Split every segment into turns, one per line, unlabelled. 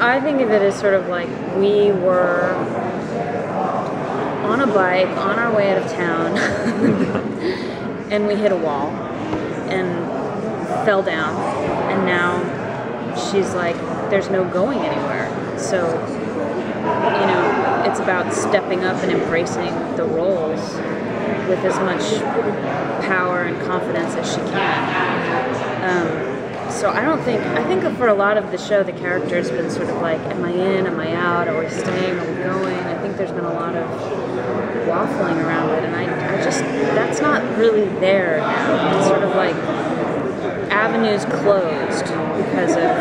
I think of it as sort of like we were on a bike on our way out of town and we hit a wall and fell down, and now she's like, there's no going anywhere. So, you know, it's about stepping up and embracing the roles with as much power and confidence as she can. So I think for a lot of the show, the character's been sort of like, am I in, am I out, are we staying, are we going? I think there's been a lot of waffling around it, and I just, that's not really there now. It's sort of like avenues closed because of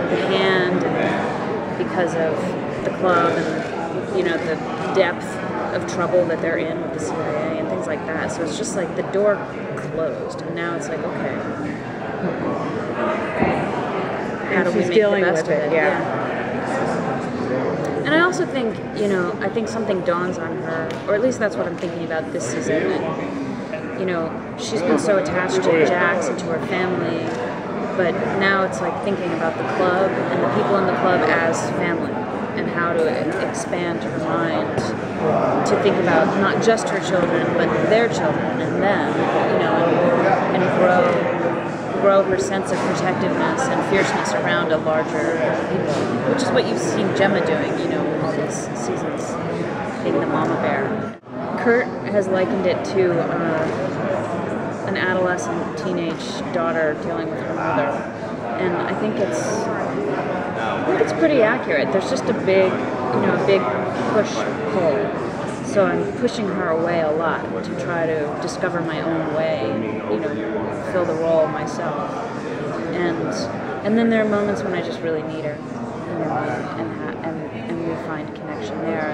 the hand, and because of the club, and, you know, the depth of trouble that they're in with the CIA and things like that. So it's just like the door closed, and now it's like, okay, how do we make the best of it? Yeah. And I also think, you know, I think something dawns on her, or at least that's what I'm thinking about this season. And, you know, she's been so attached to Jax and to her family, but now it's like thinking about the club and the people in the club as family, and how to expand her mind to think about not just her children, but their children and them, you know, and grow her sense of protectiveness and fierceness around a larger people, which is what you've seen Gemma doing, you know, all these seasons, being the mama bear. Kurt has likened it to an adolescent teenage daughter dealing with her mother, and I think it's pretty accurate. There's just a big push-pull. So I'm pushing her away a lot to try to discover my own way, you know, fill the role myself. And then there are moments when I just really need her, you know, and we find connection there.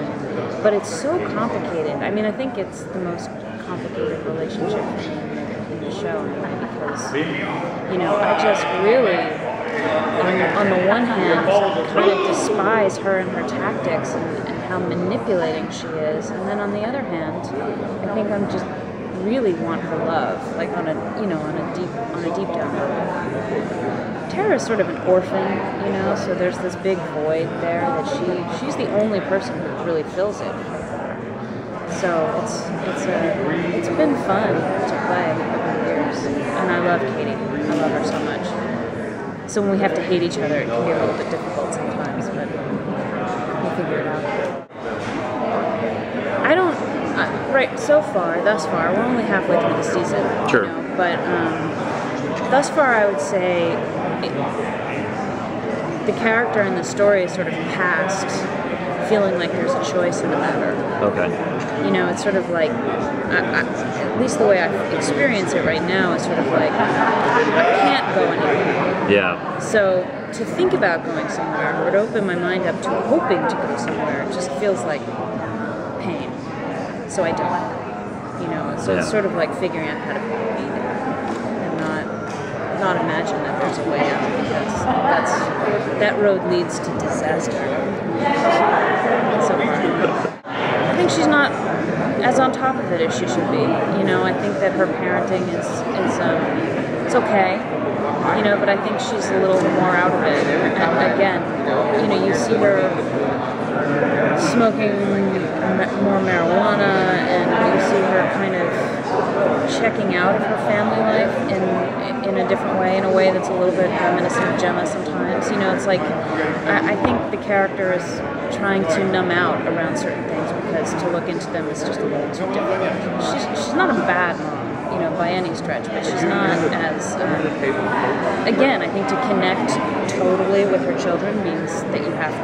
But it's so complicated. I mean, I think it's the most complicated relationship in the show, because, you know, I just really, on the one hand, kind of despise her and her tactics and how manipulating she is, and then on the other hand, I think I'm just really want her love, like on a deep down level. Tara's sort of an orphan, you know, so there's this big void there that she's the only person who really fills it for her. So it's been fun to play over the years, and I love Katie. I love her so much. So when we have to hate each other, it can be a little bit difficult sometimes, but we'll figure it out. Thus far, we're only halfway through the season.
Sure.
You know, but thus far, I would say the character and the story is sort of past feeling like there's a choice in the matter.
Okay.
You know, it's sort of like, at least the way I experience it right now is sort of like, I can't go anywhere.
Yeah.
So to think about going somewhere, or to open my mind up to hoping to go somewhere, it just feels like pain. So I don't. You know, so it's sort of like figuring out how to be there and not imagine that there's a way out, because that road leads to disaster. So far, I think she's not as on top of it as she should be. You know, I think that her parenting is it's okay. You know, but I think she's a little more out of it. And again, you know, you see her smoking more marijuana, and you see her kind of checking out of her family life in a different way, in a way that's a little bit reminiscent of Gemma sometimes. You know, it's like, I think the character is trying to numb out around certain things, because to look into them is just a little too difficult. She's not a bad mom, you know, by any stretch, but she's not as, again, I think to connect totally with her children means that you have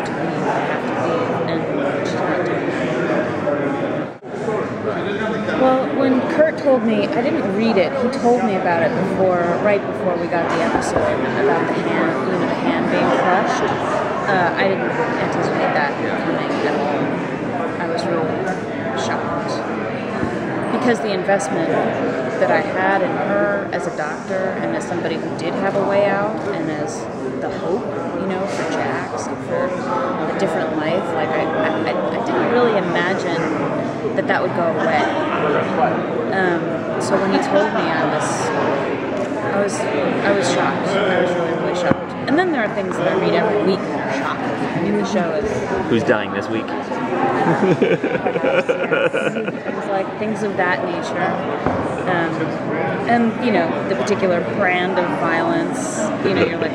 to leave, and she's not doing that. Well, when Kurt told me, I didn't read it, he told me about it right before we got the episode, about the hand being crushed. I didn't anticipate that coming at all. I was really shocked. Because the investment that I had in her as a doctor, and as somebody who did have a way out, and as the hope, you know, for Jax and for a different life, like I didn't really imagine that would go away. So when he told me, I was shocked. I was really, really shocked. And then there are things that I read every week that are shocking. I mean, the show is...
Who's dying this week?
Things like things of that nature. And, you know, the particular brand of violence, you know, you're like,